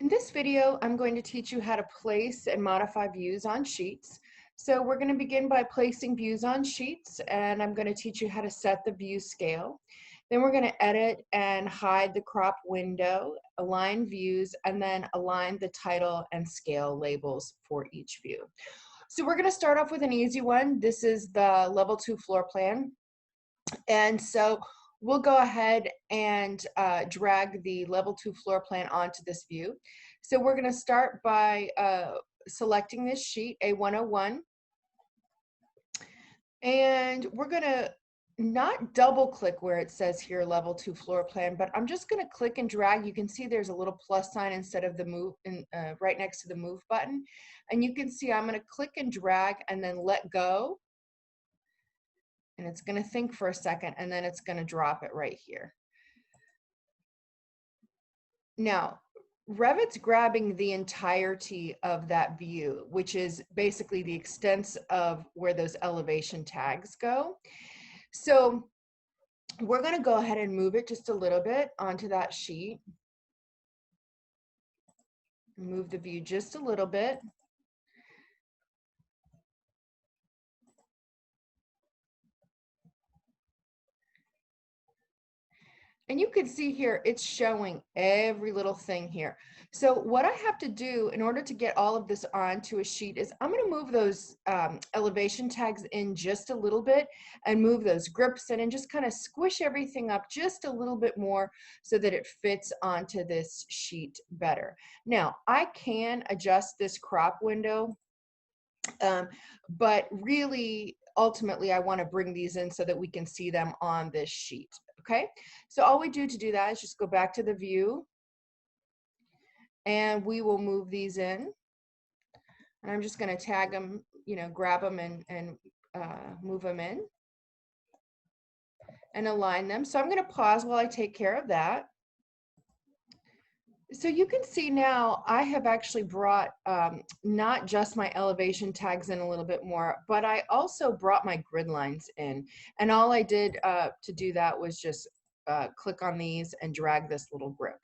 In this video, I'm going to teach you how to place and modify views on sheets. So we're going to begin by placing views on sheets, and I'm going to teach you how to set the view scale. Then we're going to edit and hide the crop window, align views, and then align the title and scale labels for each view. So we're going to start off with an easy one. This is the level 2 floor plan. And so we'll go ahead and drag the level 2 floor plan onto this view. So we're going to start by selecting this sheet, A101. And we're going to not double click where it says here level 2 floor plan, but I'm just going to click and drag. You can see there's a little plus sign instead of the move right next to the move button. And you can see I'm going to click and drag and then let go. And it's going to think for a second, and then it's going to drop it right here. Now, Revit's grabbing the entirety of that view, which is basically the extent of where those elevation tags go. So we're going to go ahead and move it just a little bit onto that sheet. Move the view just a little bit. And you can see here, it's showing every little thing here. So what I have to do in order to get all of this onto a sheet is I'm going to move those elevation tags in just a little bit and move those grips in and just kind of squish everything up just a little bit more so that it fits onto this sheet better. Now, I can adjust this crop window, but really, ultimately, I want to bring these in so that we can see them on this sheet. Okay, so all we do to do that is just go back to the view, and we will move these in. And I'm just going to tag them, grab them and move them in and align them. So I'm going to pause while I take care of that. So you can see now I have actually brought not just my elevation tags in a little bit more, but I also brought my grid lines in. And all I did to do that was just click on these and drag this little grip.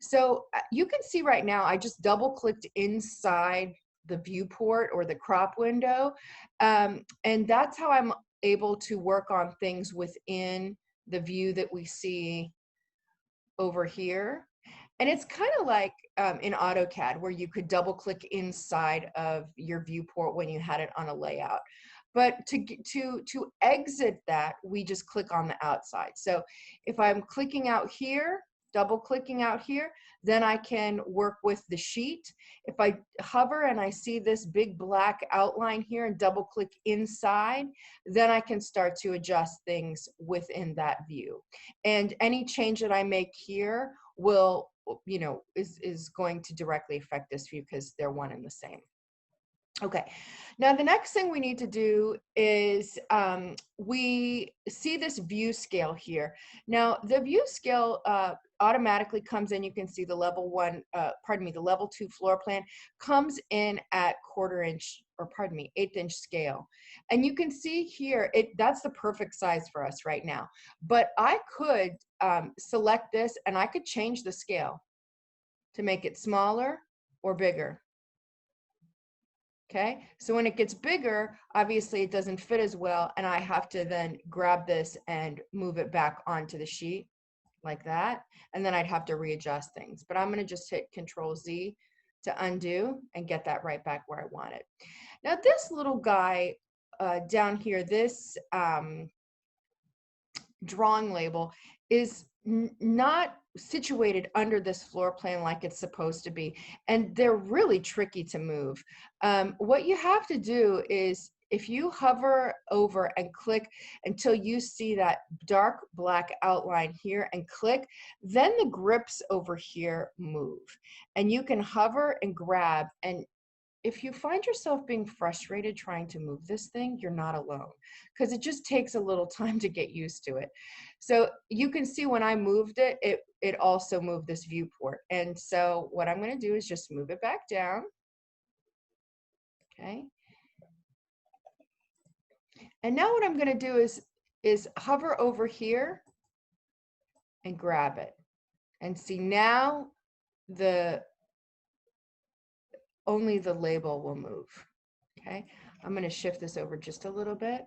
So you can see right now I just double clicked inside the viewport or the crop window. And that's how I'm able to work on things within the view that we see over here. And it's kind of like in AutoCAD where you could double click inside of your viewport when you had it on a layout. But to exit that, we just click on the outside. So if I'm clicking out here, double clicking out here, then I can work with the sheet. If I hover and I see this big black outline here and double click inside, then I can start to adjust things within that view. And any change that I make here will, is going to directly affect this view because they're one and the same. Okay, now the next thing we need to do is we see this view scale here. Now the view scale automatically comes in. You can see the level 2 floor plan comes in at 1/4 inch, 1/8 inch scale. And you can see here, that's the perfect size for us right now. But I could select this and I could change the scale to make it smaller or bigger. Okay, so when it gets bigger, obviously it doesn't fit as well, and I have to then grab this and move it back onto the sheet like that, and then I'd have to readjust things. But I'm going to just hit Control-Z to undo and get that right back where I want it. Now this little guy down here, this drawing label is not situated under this floor plan like it's supposed to be, and they're really tricky to move. What you have to do is if you hover over and click until you see that dark black outline here and click, then the grips over here move, and you can hover and grab. And if you find yourself being frustrated trying to move this thing, you're not alone, because it just takes a little time to get used to it. So you can see when I moved it, it also moved this viewport. And so what I'm going to do is just move it back down. Okay. And now what I'm going to do is hover over here and grab it. And see, now the only the label will move. Okay, I'm going to shift this over just a little bit.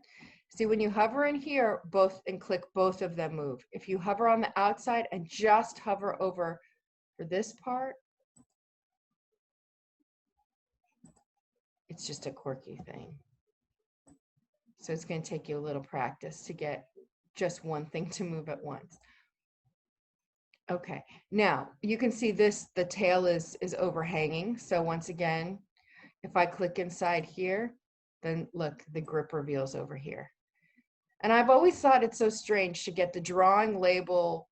See, when you hover in here, both and click, both of them move. If you hover on the outside and just hover over for this part, it's just a quirky thing. So it's going to take you a little practice to get just one thing to move at once. Okay, now you can see this, the tail is overhanging. So once again, if I click inside here, then look, the grip reveals over here. And I've always thought it's so strange, to get the drawing label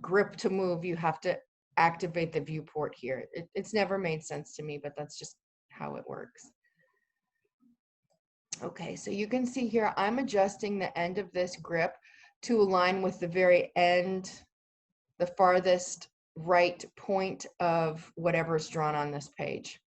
grip to move, you have to activate the viewport here. It's never made sense to me, but that's just how it works. Okay, so you can see here, I'm adjusting the end of this grip to align with the very end, the farthest right point of whatever's drawn on this page.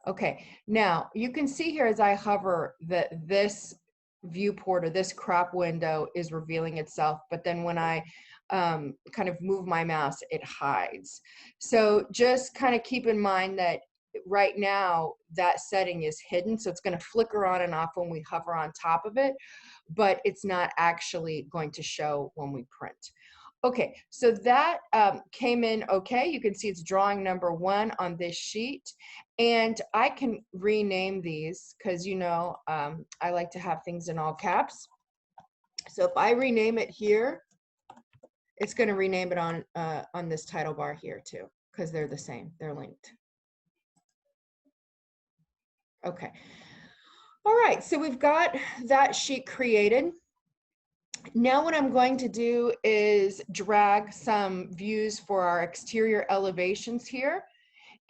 Okay, now you can see here as I hover that this viewport or this crop window is revealing itself, but then when I kind of move my mouse, it hides. So just kind of keep in mind that right now that setting is hidden, so it's going to flicker on and off when we hover on top of it, but it's not actually going to show when we print. Okay, so that came in okay. You can see it's drawing number 1 on this sheet, and I can rename these because, you know, I like to have things in all caps. So if I rename it here, it's going to rename it on this title bar here too, because they're the same, they're linked. Okay, all right, so we've got that sheet created. Now what I'm going to do is drag some views for our exterior elevations here.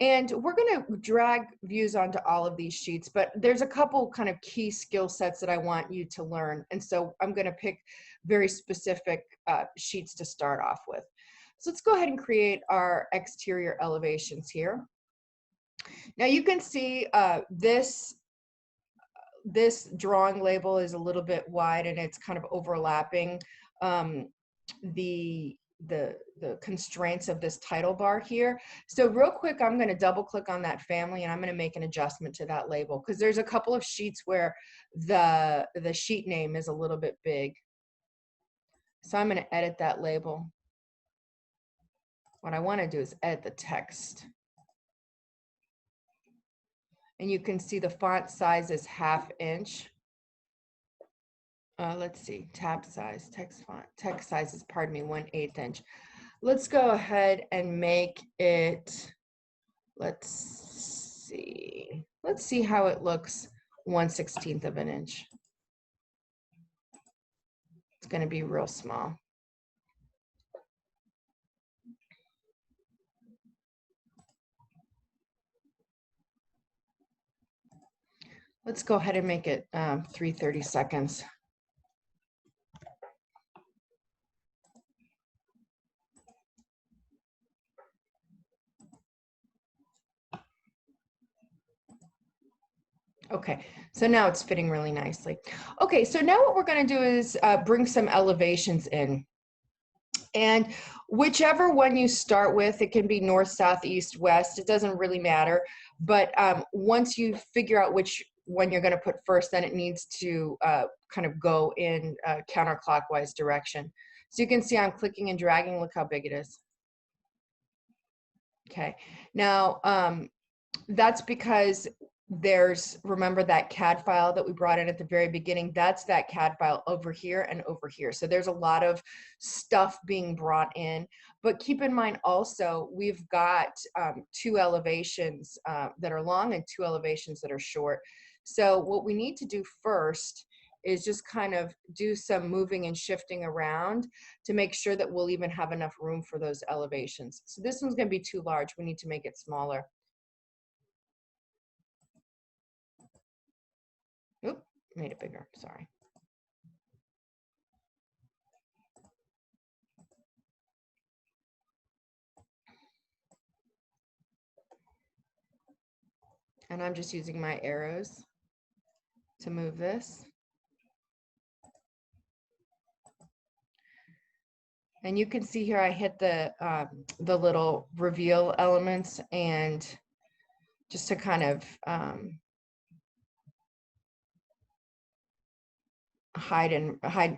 And we're going to drag views onto all of these sheets, but there's a couple kind of key skill sets that I want you to learn. And so I'm going to pick very specific sheets to start off with. So let's go ahead and create our exterior elevations here. Now you can see this drawing label is a little bit wide and it's kind of overlapping the constraints of this title bar here. So real quick, I'm going to double click on that family and I'm going to make an adjustment to that label because there's a couple of sheets where the sheet name is a little bit big. So I'm going to edit that label. What I want to do is edit the text. And you can see the font size is 1/2 inch. Let's see, tab size, text size is, pardon me, 1/8 inch. Let's go ahead and make it, let's see how it looks 1/16 of an inch. It's going to be real small. Let's go ahead and make it 3:30 seconds. Okay, so now it's fitting really nicely. Okay, so now what we're going to do is bring some elevations in. And whichever one you start with, it can be north, south, east, west, it doesn't really matter. But once you figure out which one you're going to put first, then it needs to kind of go in counterclockwise direction. So you can see I'm clicking and dragging. Look how big it is. Okay, now that's because remember that CAD file that we brought in at the very beginning, that's that CAD file over here and over here. So there's a lot of stuff being brought in, but keep in mind also, we've got 2 elevations that are long and 2 elevations that are short. So what we need to do first is just kind of do some moving and shifting around to make sure that we'll even have enough room for those elevations. So this one's going to be too large. We need to make it smaller. Oop, made it bigger, sorry. And I'm just using my arrows to move this. And you can see here I hit the little reveal elements, and just to kind of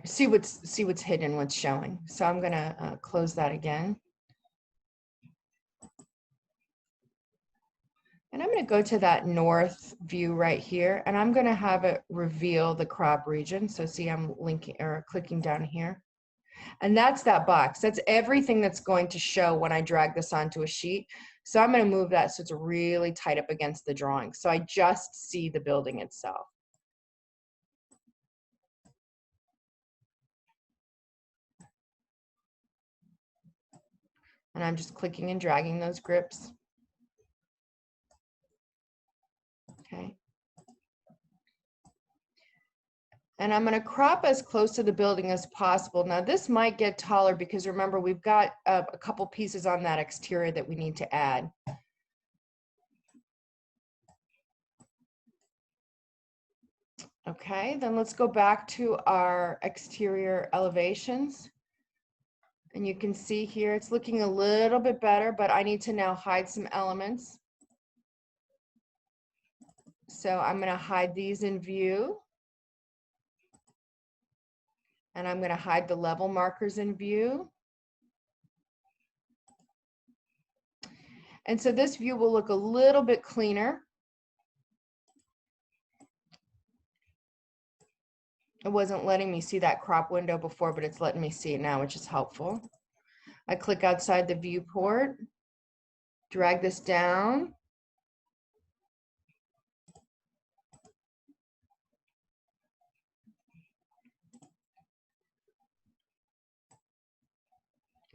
see what's hidden, what's showing. So I'm gonna close that again. And I'm going to go to that north view right here, and I'm going to have it reveal the crop region. So see, I'm linking or clicking down here. And that's that box. That's everything that's going to show when I drag this onto a sheet. So I'm going to move that so it's really tight up against the drawing. So I just see the building itself. And I'm just clicking and dragging those grips. Okay. And I'm going to crop as close to the building as possible. Now this might get taller because remember we've got a couple pieces on that exterior that we need to add. Okay, then let's go back to our exterior elevations. And you can see here it's looking a little bit better, but I need to now hide some elements. So I'm going to hide these in view. And I'm going to hide the level markers in view. And so this view will look a little bit cleaner. It wasn't letting me see that crop window before, but it's letting me see it now, which is helpful. I click outside the viewport, drag this down.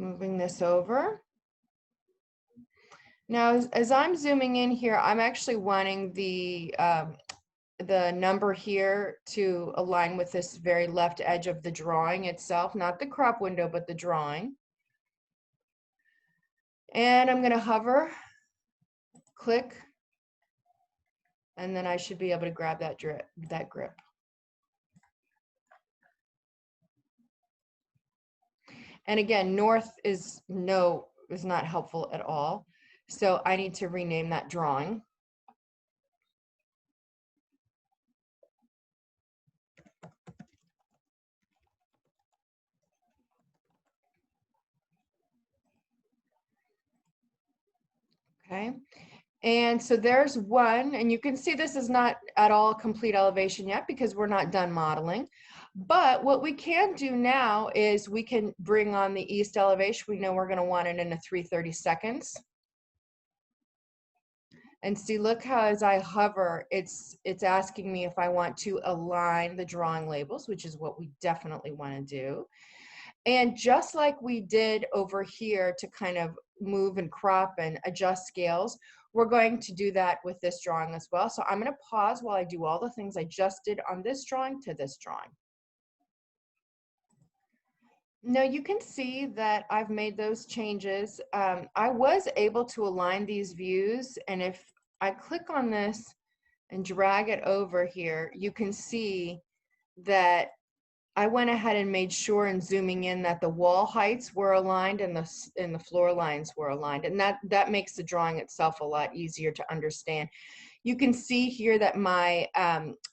Moving this over. Now, as I'm zooming in here, I'm actually wanting the number here to align with this very left edge of the drawing itself, not the crop window, but the drawing. And I'm going to hover, click, and then I should be able to grab that grip. And again, north is not helpful at all. So I need to rename that drawing. Okay. And so there's one, and you can see this is not at all complete elevation yet because we're not done modeling. But what we can do now is we can bring on the east elevation. We know we're going to want it in a 3/32. And see, look how as I hover, it's asking me if I want to align the drawing labels, which is what we definitely want to do. And just like we did over here to kind of move and crop and adjust scales, we're going to do that with this drawing as well. So I'm going to pause while I do all the things I just did on this drawing to this drawing. Now you can see that I've made those changes. I was able to align these views, and if I click on this and drag it over here, you can see that I went ahead and made sure in zooming in that the wall heights were aligned and the floor lines were aligned, and that makes the drawing itself a lot easier to understand. You can see here that my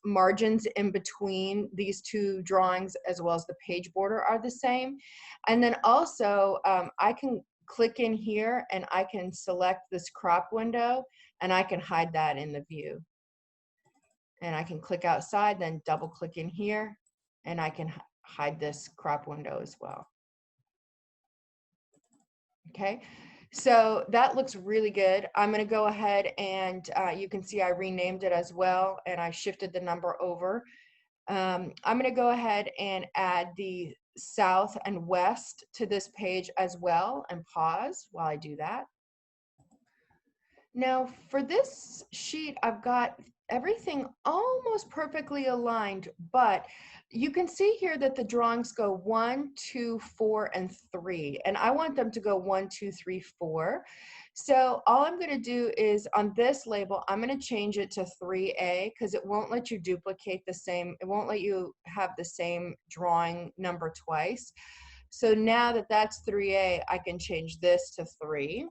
margins in between these two drawings as well as the page border are the same. And then also I can click in here and I can select this crop window and I can hide that in the view. And I can click outside, then double click in here and I can hide this crop window as well. Okay, so that looks really good. I'm going to go ahead and you can see I renamed it as well and I shifted the number over. I'm going to go ahead and add the south and west to this page as well and pause while I do that. Now for this sheet, I've got everything almost perfectly aligned, but you can see here that the drawings go 1, 2, 4, and 3, and I want them to go 1, 2, 3, 4. So all I'm going to do is on this label, I'm going to change it to 3A because it won't let you duplicate the same, it won't let you have the same drawing number twice. So now that that's 3A, I can change this to 3.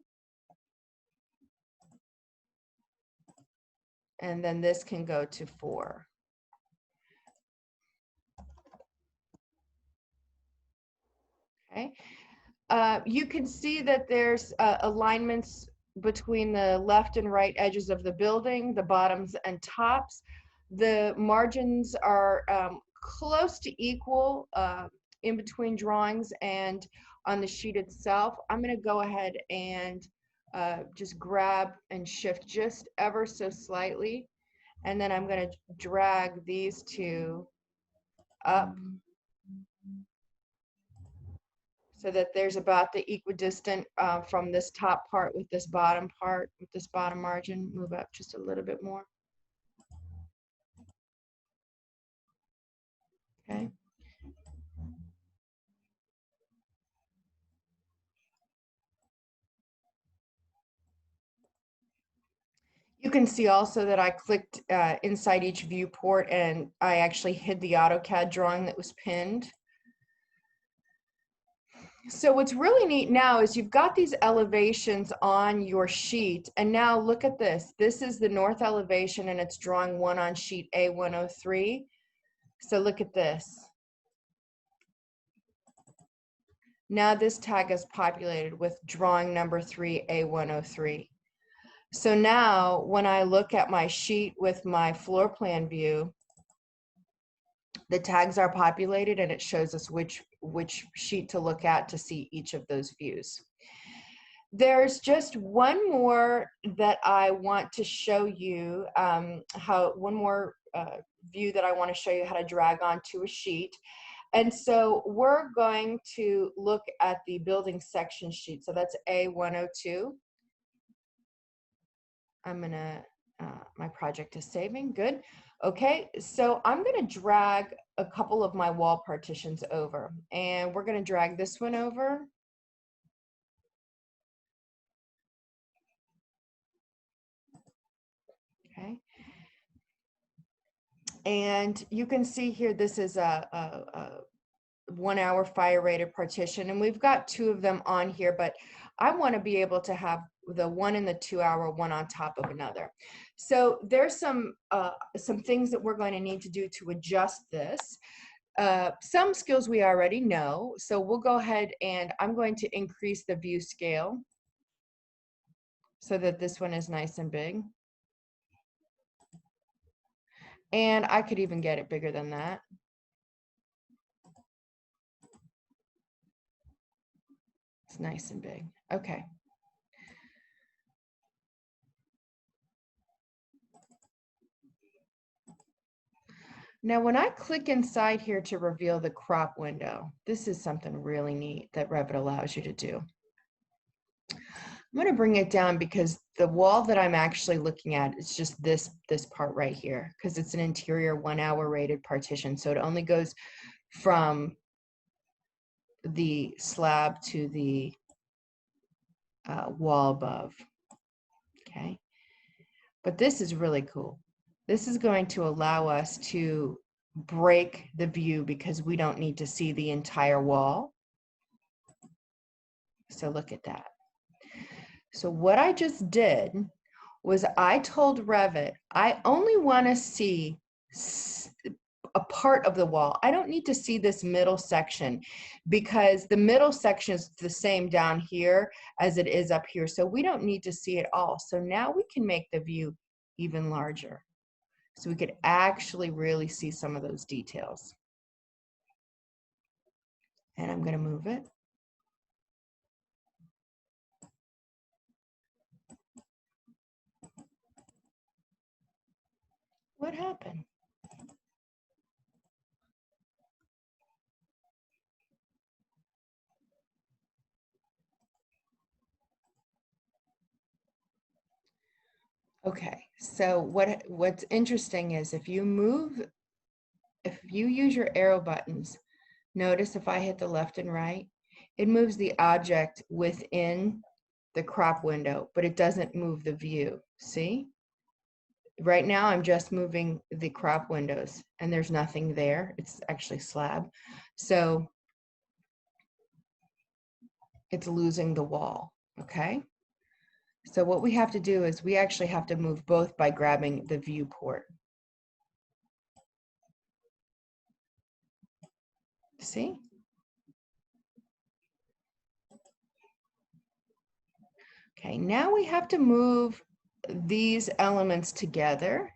And then this can go to 4. Okay. You can see that there's alignments between the left and right edges of the building, the bottoms and tops. The margins are close to equal in between drawings and on the sheet itself. I'm going to go ahead and just grab and shift just ever so slightly. And then I'm going to drag these two up so that there's about the equidistant from this top part with this bottom part, with this bottom margin. Move up just a little bit more. Okay. You can see also that I clicked inside each viewport and I actually hid the AutoCAD drawing that was pinned. So what's really neat now is you've got these elevations on your sheet, and now look at this. This is the north elevation and it's drawing 1 on sheet A103. So look at this. Now this tag is populated with drawing number 3, A103. So now when I look at my sheet with my floor plan view, the tags are populated and it shows us which sheet to look at to see each of those views. There's just one more that I want to show you, one more view that I want to show you how to drag onto a sheet. And so we're going to look at the building section sheet. So that's A102. I'm gonna, my project is saving, good. Okay, so I'm gonna drag a couple of my wall partitions over, and we're gonna drag this one over. Okay. And you can see here, this is a 1 hour fire rated partition, and we've got 2 of them on here, but I want to be able to have the 1 and the 2 hour one on top of another. So there's some things that we're going to need to do to adjust this. Some skills we already know, so we'll go ahead and I'm going to increase the view scale so that this one is nice and big. And I could even get it bigger than that. It's nice and big. Okay. Now, when I click inside here to reveal the crop window, this is something really neat that Revit allows you to do. I'm going to bring it down because the wall that I'm actually looking at is just this part right here, because it's an interior 1 hour rated partition. So it only goes from the slab to the wall above. Okay. But this is really cool. This is going to allow us to break the view because we don't need to see the entire wall. So look at that. So what I just did was I told Revit, I only want to see a part of the wall. I don't need to see this middle section because the middle section is the same down here as it is up here. So we don't need to see it all. So now we can make the view even larger. So we could actually really see some of those details. And I'm going to move it. What happened? Okay, so what's interesting is if you use your arrow buttons, notice if I hit the left and right, it moves the object within the crop window, but it doesn't move the view. See? Right now I'm just moving the crop windows and there's nothing there. It's actually slab. So it's losing the wall, okay? So what we have to do is we actually have to move both by grabbing the viewport. See? Okay, now we have to move these elements together.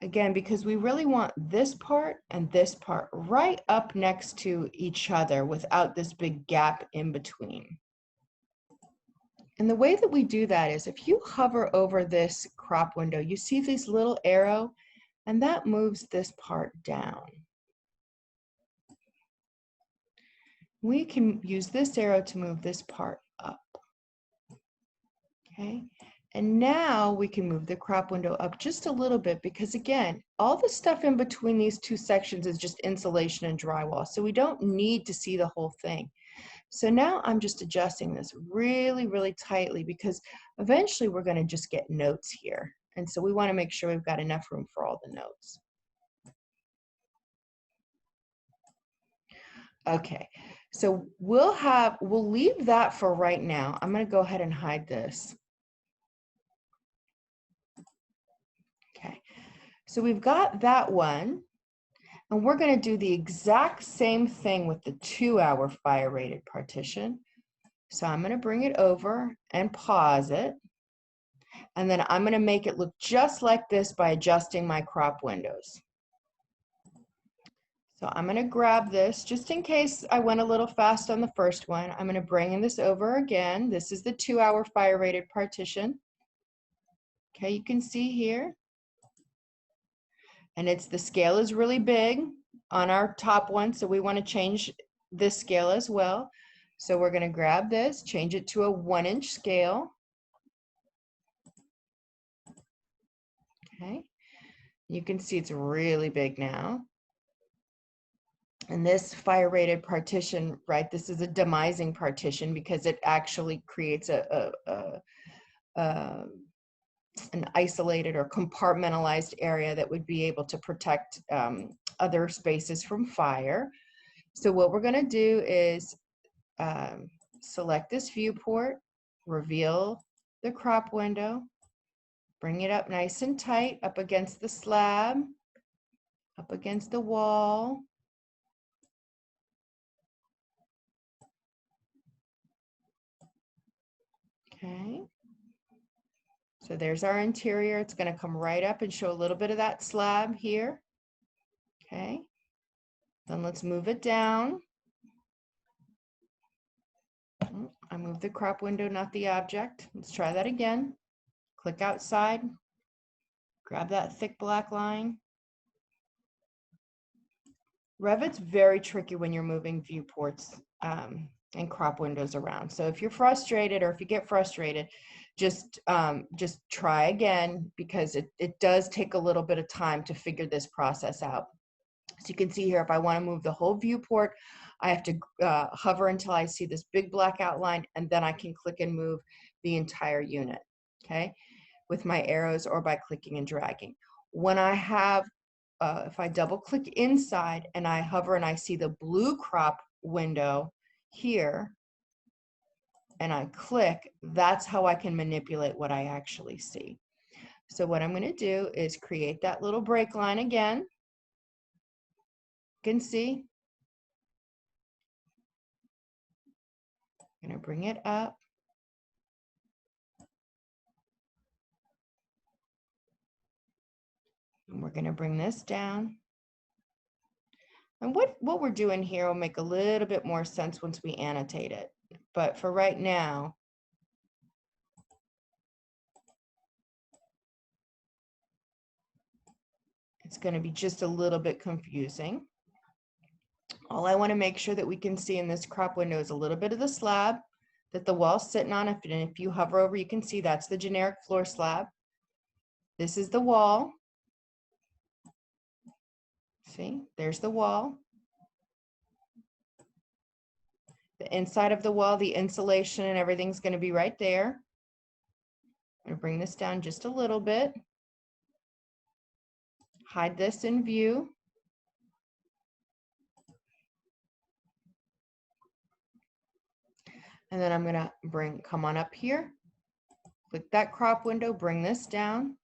Again, because we really want this part and this part right up next to each other without this big gap in between. And the way that we do that is if you hover over this crop window, you see this little arrow, and that moves this part down. We can use this arrow to move this part up. Okay, and now we can move the crop window up just a little bit because again, all the stuff in between these two sections is just insulation and drywall, so we don't need to see the whole thing. So now I'm just adjusting this really, really tightly because eventually we're going to just get notes here. And so we want to make sure we've got enough room for all the notes. Okay, so we'll leave that for right now. I'm going to go ahead and hide this. Okay, so we've got that one, and we're going to do the exact same thing with the 2-hour fire rated partition. So I'm going to bring it over and pause it. And then I'm going to make it look just like this by adjusting my crop windows. So I'm going to grab this just in case I went a little fast on the first one. I'm going to bring this over again. This is the 2-hour fire rated partition. Okay, you can see here. And the scale is really big on our top one, so we want to change this scale as well. So we're going to grab this, change it to a 1-inch scale. Okay, you can see it's really big now. And this fire rated partition, right, this is a demising partition because it actually creates an isolated or compartmentalized area that would be able to protect other spaces from fire. So what we're going to do is select this viewport, reveal the crop window, bring it up nice and tight up against the slab, up against the wall. Okay. So there's our interior. It's going to come right up and show a little bit of that slab here. Okay. Then let's move it down. I moved the crop window, not the object. Let's try that again. Click outside. Grab that thick black line. Revit's very tricky when you're moving viewports and crop windows around. So if you're frustrated or if you get frustrated, just try again because it does take a little bit of time to figure this process out. So you can see here, if I want to move the whole viewport, I have to hover until I see this big black outline, and then I can click and move the entire unit, okay, with my arrows or by clicking and dragging. When I have if I double click inside and I hover and I see the blue crop window here and I click, that's how I can manipulate what I actually see. So what I'm going to do is create that little break line again. You can see. I'm going to bring it up. And we're going to bring this down. And what we're doing here will make a little bit more sense once we annotate it. But for right now, it's going to be just a little bit confusing. All I want to make sure that we can see in this crop window is a little bit of the slab that the wall's sitting on. And if you hover over, you can see that's the generic floor slab. This is the wall. See, there's the wall. The inside of the wall, the insulation and everything's going to be right there. I'm going to bring this down just a little bit. Hide this in view. And then I'm going to come on up here Click that crop window, bring this down.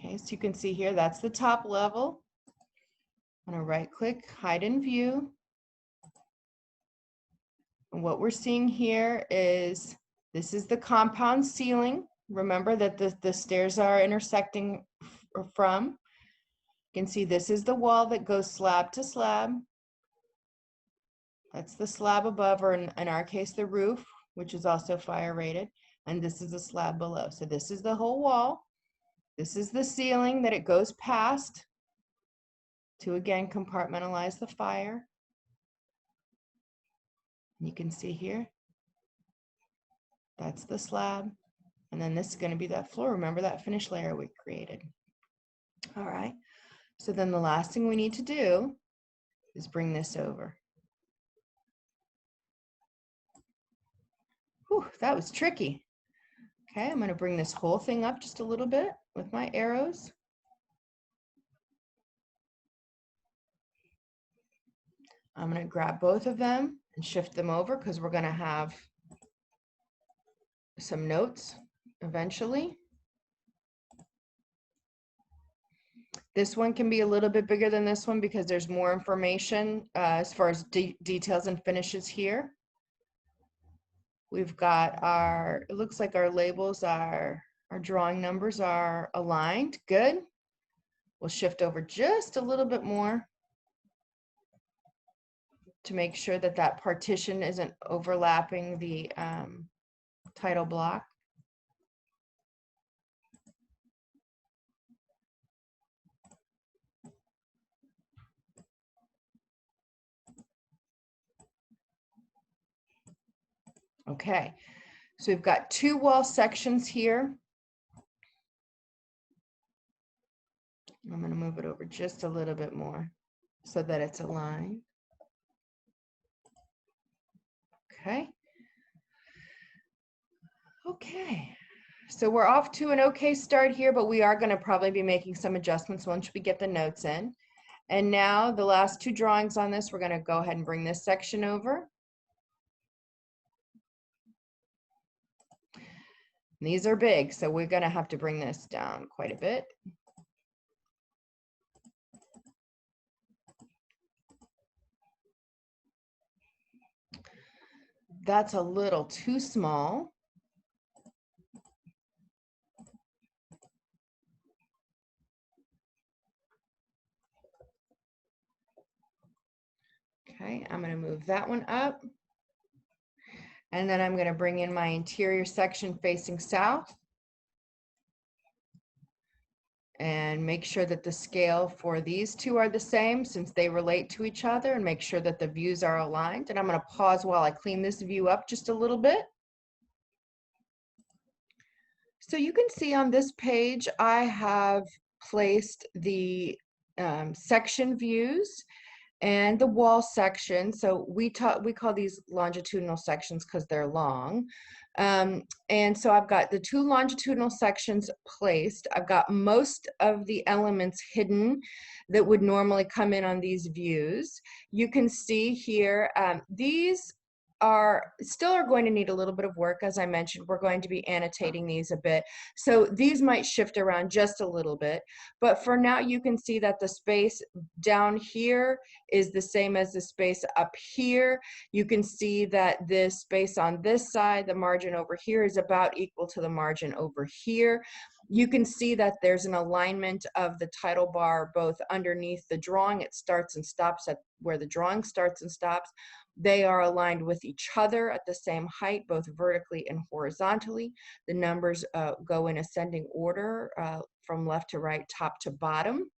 Okay, so you can see here, that's the top level. I'm gonna right click, hide in view. And what we're seeing here is, this is the compound ceiling. Remember that the stairs are intersecting from. You can see this is the wall that goes slab to slab. That's the slab above, or in our case, the roof, which is also fire rated. And this is the slab below. So this is the whole wall. This is the ceiling that it goes past to, again, compartmentalize the fire. You can see here, that's the slab. And then this is going to be that floor. Remember that finished layer we created. All right. So then the last thing we need to do is bring this over. Whew, that was tricky. Okay, I'm going to bring this whole thing up just a little bit with my arrows. I'm going to grab both of them and shift them over because we're going to have some notes eventually. This one can be a little bit bigger than this one because there's more information as far as details and finishes here. We've got our, it looks like our labels are, our drawing numbers are aligned. Good. We'll shift over just a little bit more to make sure that that partition isn't overlapping the title block. Okay, so we've got two wall sections here. I'm going to move it over just a little bit more so that it's aligned. Okay. Okay. So we're off to an okay start here, but we are going to probably be making some adjustments once we get the notes in. And now the last two drawings on this, we're going to go ahead and bring this section over. These are big, so we're going to have to bring this down quite a bit. That's a little too small. Okay, I'm going to move that one up. And then I'm going to bring in my interior section facing south. And make sure that the scale for these two are the same since they relate to each other, and make sure that the views are aligned. And I'm going to pause while I clean this view up just a little bit. So you can see on this page, I have placed the section views and the wall section. So we call these longitudinal sections because they're long. And so I've got the two longitudinal sections placed. I've got most of the elements hidden that would normally come in on these views. You can see here, these are going to need a little bit of work. As I mentioned, we're going to be annotating these a bit. So these might shift around just a little bit, but for now you can see that the space down here is the same as the space up here. You can see that this space on this side, the margin over here, is about equal to the margin over here. You can see that there's an alignment of the title bar both underneath the drawing. It starts and stops at where the drawing starts and stops. They are aligned with each other at the same height, both vertically and horizontally. The numbers go in ascending order from left to right, top to bottom.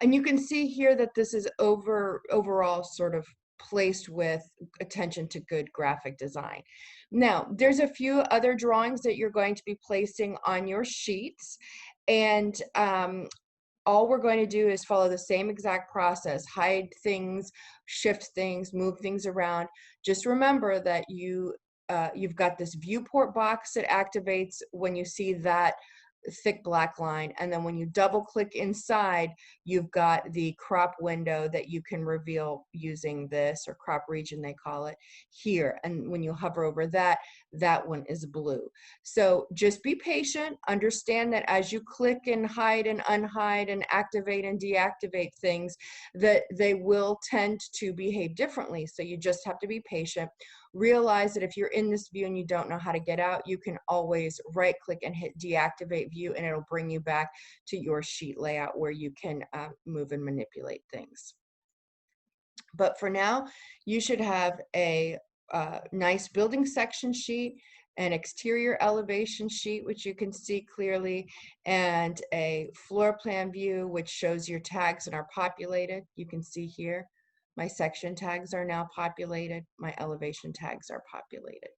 And you can see here that this is overall sort of placed with attention to good graphic design. Now, there's a few other drawings that you're going to be placing on your sheets. And all we're going to do is follow the same exact process: hide things, shift things, move things around. Just remember that you've got this viewport box that activates when you see that thick black line, and then when you double click inside, you've got the crop window that you can reveal using this, or crop region they call it here. And when you hover over that, that one is blue. So just be patient. Understand that as you click and hide and unhide and activate and deactivate things, that they will tend to behave differently. So you just have to be patient. Realize that if you're in this view and you don't know how to get out, you can always right click and hit deactivate view, and it'll bring you back to your sheet layout where you can move and manipulate things. But for now, you should have a nice building section sheet, an exterior elevation sheet, which you can see clearly, and a floor plan view, which shows your tags and are populated. You can see here, my section tags are now populated, my elevation tags are populated.